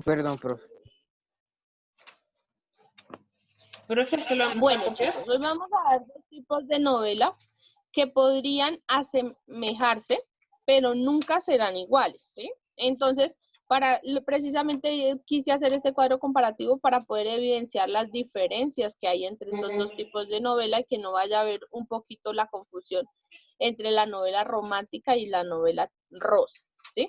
Perdón, profe. Profe, ¿se lo vamos Bueno, a copiar? chicos, hoy vamos a ver dos tipos de novela que podrían asemejarse, pero nunca serán iguales, ¿sí? Entonces, precisamente quise hacer este cuadro comparativo para poder evidenciar las diferencias que hay entre estos dos tipos de novela y que no vaya a haber un poquito la confusión entre la novela romántica y la novela rosa, ¿sí?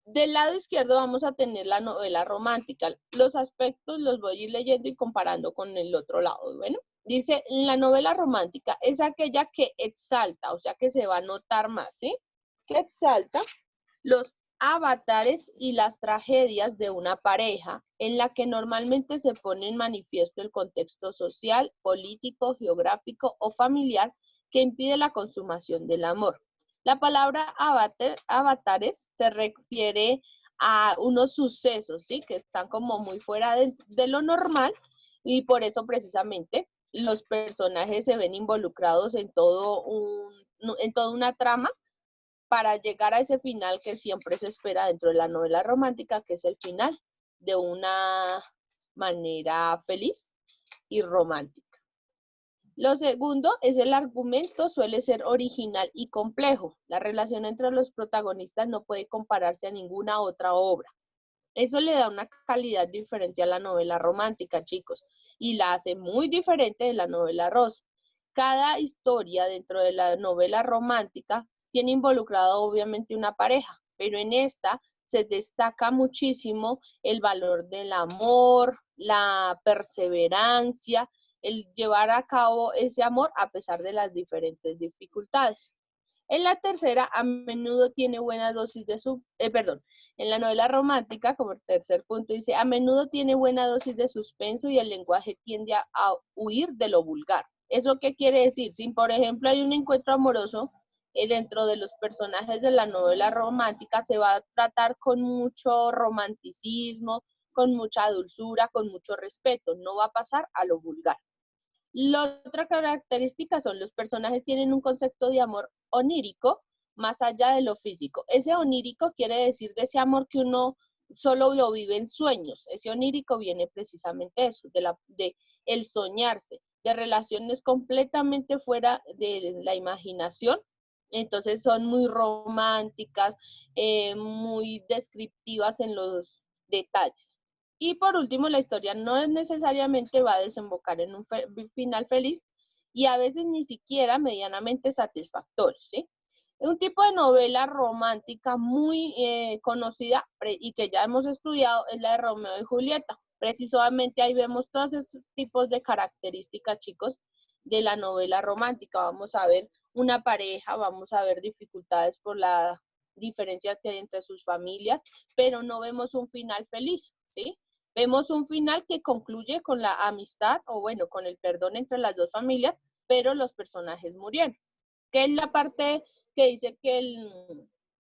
Del lado izquierdo vamos a tener la novela romántica. Los aspectos los voy a ir leyendo y comparando con el otro lado. Bueno, dice, la novela romántica es aquella que exalta, o sea que se va a notar más, ¿sí? Que exalta los avatares y las tragedias de una pareja en la que normalmente se pone en manifiesto el contexto social, político, geográfico o familiar que impide la consumación del amor. La palabra avatares se refiere a unos sucesos, ¿sí? Que están como muy fuera de lo normal y por eso precisamente los personajes se ven involucrados en toda una trama para llegar a ese final que siempre se espera dentro de la novela romántica, que es el final de una manera feliz y romántica. Lo segundo es el argumento suele ser original y complejo. La relación entre los protagonistas no puede compararse a ninguna otra obra. Eso le da una calidad diferente a la novela romántica, chicos, y la hace muy diferente de la novela rosa. Cada historia dentro de la novela romántica tiene involucrado obviamente una pareja, pero en esta se destaca muchísimo el valor del amor, la perseverancia, el llevar a cabo ese amor a pesar de las diferentes dificultades. En la tercera, a menudo tiene buena dosis de en la novela romántica, como el tercer punto, dice, a menudo tiene buena dosis de suspenso y el lenguaje tiende a huir de lo vulgar. ¿Eso qué quiere decir? Si, por ejemplo, hay un encuentro amoroso dentro de los personajes de la novela romántica, se va a tratar con mucho romanticismo, con mucha dulzura, con mucho respeto. No va a pasar a lo vulgar. La otra característica son los personajes tienen un concepto de amor onírico más allá de lo físico. Ese onírico quiere decir de ese amor que uno solo lo vive en sueños. Ese onírico viene precisamente de eso, de el soñarse, de relaciones completamente fuera de la imaginación. Entonces son muy románticas, muy descriptivas en los detalles. Y por último, la historia no necesariamente va a desembocar en un final feliz y a veces ni siquiera medianamente satisfactorio, ¿sí? Un tipo de novela romántica muy conocida y que ya hemos estudiado es la de Romeo y Julieta. Precisamente ahí vemos todos estos tipos de características, chicos, de la novela romántica. Vamos a ver una pareja, vamos a ver dificultades por las diferencias que hay entre sus familias, pero no vemos un final feliz, ¿sí? Vemos un final que concluye con la amistad o bueno, con el perdón entre las dos familias, pero los personajes murieron. ¿Qué es la parte que dice que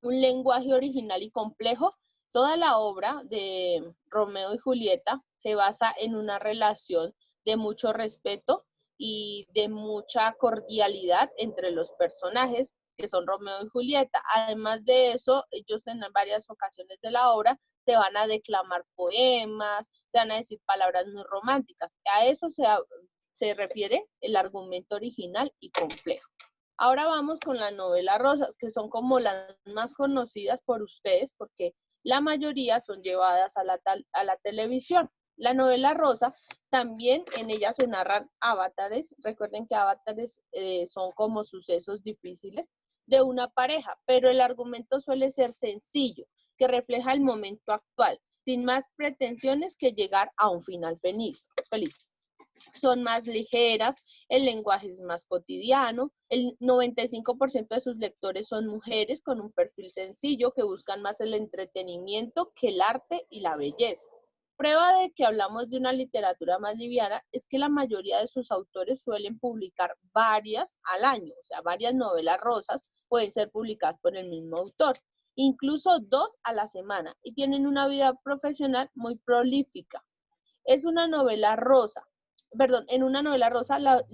un lenguaje original y complejo? Toda la obra de Romeo y Julieta se basa en una relación de mucho respeto y de mucha cordialidad entre los personajes que son Romeo y Julieta. Además de eso, ellos en varias ocasiones de la obra te van a declamar poemas, te van a decir palabras muy románticas. A eso se refiere el argumento original y complejo. Ahora vamos con la novela rosa, que son como las más conocidas por ustedes, porque la mayoría son llevadas a la televisión. La novela rosa, también en ella se narran avatares. Recuerden que avatares son como sucesos difíciles de una pareja, pero el argumento suele ser sencillo, que refleja el momento actual, sin más pretensiones que llegar a un final feliz. Son más ligeras, el lenguaje es más cotidiano, el 95% de sus lectores son mujeres con un perfil sencillo que buscan más el entretenimiento que el arte y la belleza. Prueba de que hablamos de una literatura más liviana es que la mayoría de sus autores suelen publicar varias al año, o sea, varias novelas rosas pueden ser publicadas por el mismo autor, incluso 2 a la semana, y tienen una vida profesional muy prolífica. Es una novela rosa, en una novela rosa la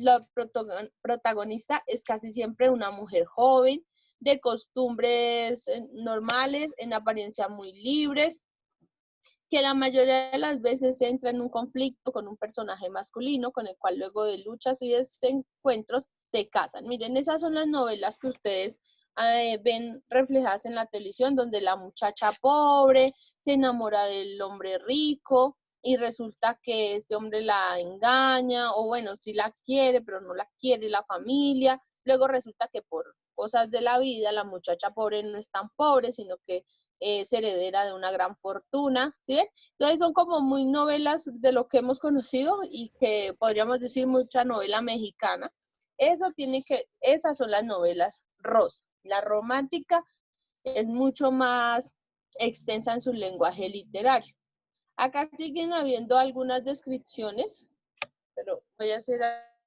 protagonista es casi siempre una mujer joven, de costumbres normales, en apariencia muy libres, que la mayoría de las veces entra en un conflicto con un personaje masculino, con el cual luego de luchas y desencuentros se casan. Miren, esas son las novelas que ustedes ven reflejadas en la televisión, donde la muchacha pobre se enamora del hombre rico y resulta que este hombre la engaña, o bueno, sí la quiere, pero no la quiere la familia. Luego resulta que por cosas de la vida, la muchacha pobre no es tan pobre, sino que es heredera de una gran fortuna, ¿sí? Entonces son como muy novelas de lo que hemos conocido y que podríamos decir mucha novela mexicana. Esas son las novelas rosa. La romántica es mucho más extensa en su lenguaje literario. Acá siguen habiendo algunas descripciones, pero voy a hacer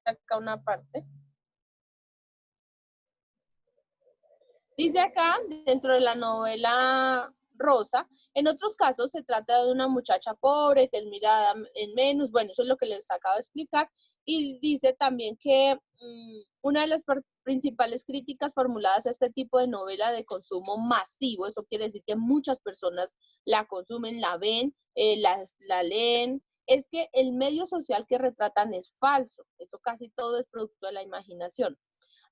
acá una parte. Dice acá, dentro de la novela rosa, en otros casos se trata de una muchacha pobre que es mirada en menos, bueno, eso es lo que les acabo de explicar, y dice también que una de las principales críticas formuladas a este tipo de novela de consumo masivo, eso quiere decir que muchas personas la consumen, la ven, la leen, es que el medio social que retratan es falso, eso casi todo es producto de la imaginación.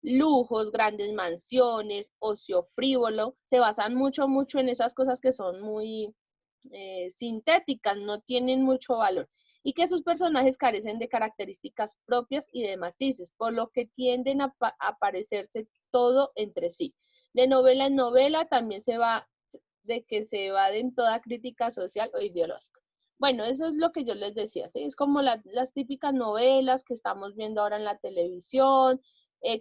Lujos, grandes mansiones, ocio frívolo, se basan mucho en esas cosas que son muy sintéticas, no tienen mucho valor, y que sus personajes carecen de características propias y de matices, por lo que tienden a parecerse todo entre sí. De novela en novela también se evaden toda crítica social o ideológica. Bueno, eso es lo que yo les decía, ¿sí? Es como las típicas novelas que estamos viendo ahora en la televisión,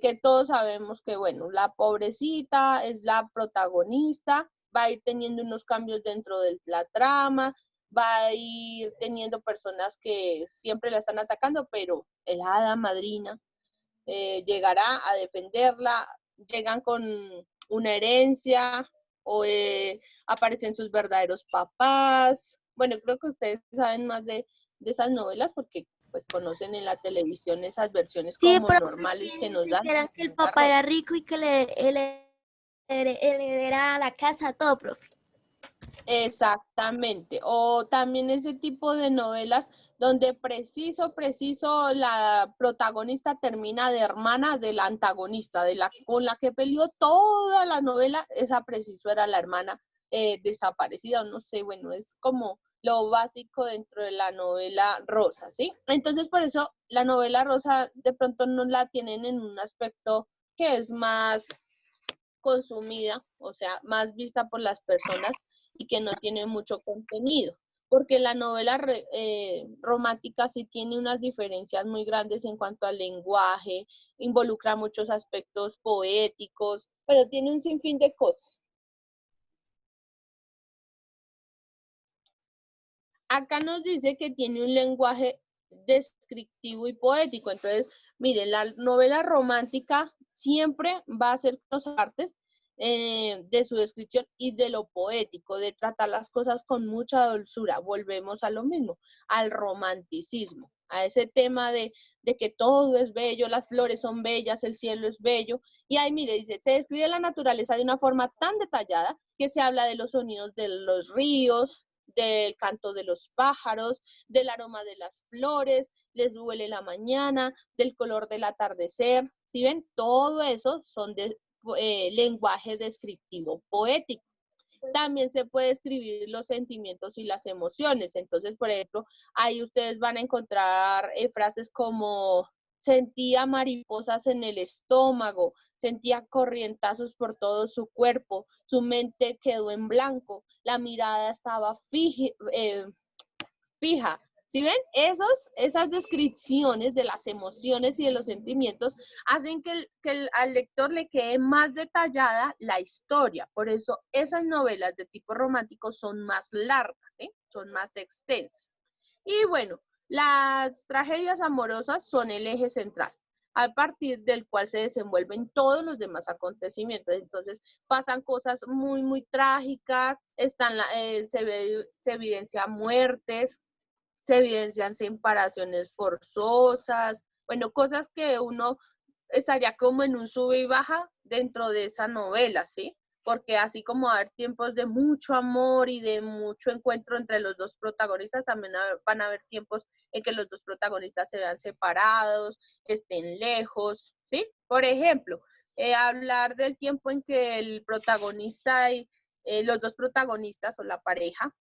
que todos sabemos que, bueno, la pobrecita es la protagonista, va a ir teniendo unos cambios dentro de la trama, va a ir teniendo personas que siempre la están atacando, pero el hada madrina llegará a defenderla, llegan con una herencia o aparecen sus verdaderos papás. Bueno, creo que ustedes saben más de esas novelas porque pues conocen en la televisión esas versiones Sí, como pero normales que nos dan. era que el papá era rico y que le heredera la casa, todo, profe. Exactamente. O también ese tipo de novelas donde preciso la protagonista termina de hermana de la antagonista, con la que peleó toda la novela, esa preciso era la hermana desaparecida, o no sé, bueno, es como lo básico dentro de la novela rosa, ¿sí? Entonces por eso la novela rosa de pronto no la tienen en un aspecto que es más consumida, o sea, más vista por las personas y que no tiene mucho contenido, porque la novela romántica sí tiene unas diferencias muy grandes en cuanto al lenguaje, involucra muchos aspectos poéticos, pero tiene un sinfín de cosas. Acá nos dice que tiene un lenguaje descriptivo y poético, entonces, miren, la novela romántica siempre va a ser dos partes, de su descripción y de lo poético, de tratar las cosas con mucha dulzura. Volvemos a lo mismo, al romanticismo, a ese tema de que todo es bello, las flores son bellas, el cielo es bello. Y ahí, mire, dice, se describe la naturaleza de una forma tan detallada que se habla de los sonidos de los ríos, del canto de los pájaros, del aroma de las flores, les duele la mañana, del color del atardecer. ¿Sí ven? Todo eso son lenguaje descriptivo poético. También se puede escribir los sentimientos y las emociones. Entonces, por ejemplo, ahí ustedes van a encontrar frases como sentía mariposas en el estómago, sentía corrientazos por todo su cuerpo, su mente quedó en blanco, la mirada estaba fija. ¿Sí ven? Esas descripciones de las emociones y de los sentimientos hacen que al lector le quede más detallada la historia. Por eso esas novelas de tipo romántico son más largas, ¿sí? Son más extensas. Y bueno, las tragedias amorosas son el eje central, a partir del cual se desenvuelven todos los demás acontecimientos. Entonces pasan cosas muy trágicas, se evidencian muertes, se evidencian separaciones forzosas, bueno, cosas que uno estaría como en un sube y baja dentro de esa novela, ¿sí? porque así como va a haber tiempos de mucho amor y de mucho encuentro entre los dos protagonistas, también van a haber tiempos en que los dos protagonistas se vean separados, estén lejos, ¿sí? Por ejemplo, hablar del tiempo en que el protagonista y los dos protagonistas o la pareja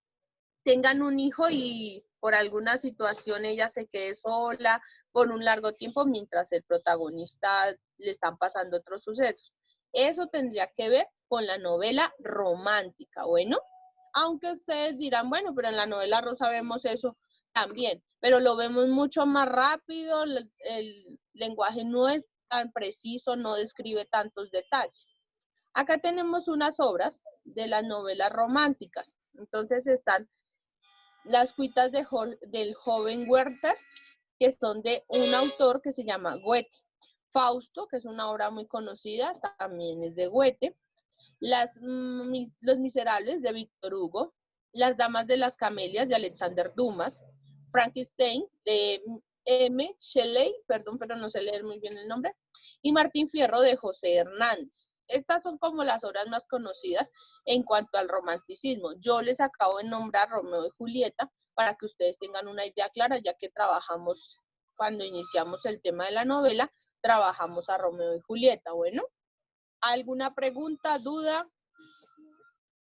tengan un hijo y por alguna situación ella se quede sola por un largo tiempo mientras el protagonista le están pasando otros sucesos. Eso tendría que ver con la novela romántica, bueno, aunque ustedes dirán, bueno, pero en la novela rosa vemos eso también, pero lo vemos mucho más rápido, el lenguaje no es tan preciso, no describe tantos detalles. Acá tenemos unas obras de las novelas románticas, entonces están las cuitas del joven Werther, que son de un autor que se llama Goethe. Fausto, que es una obra muy conocida, también es de Goethe. Los Miserables de Víctor Hugo. Las Damas de las Camelias de Alexander Dumas. Frankenstein de M. Shelley, perdón, pero no sé leer muy bien el nombre. Y Martín Fierro de José Hernández. Estas son como las obras más conocidas en cuanto al romanticismo. Yo les acabo de nombrar Romeo y Julieta para que ustedes tengan una idea clara, ya que trabajamos, cuando iniciamos el tema de la novela, trabajamos a Romeo y Julieta. Bueno, ¿alguna pregunta, duda?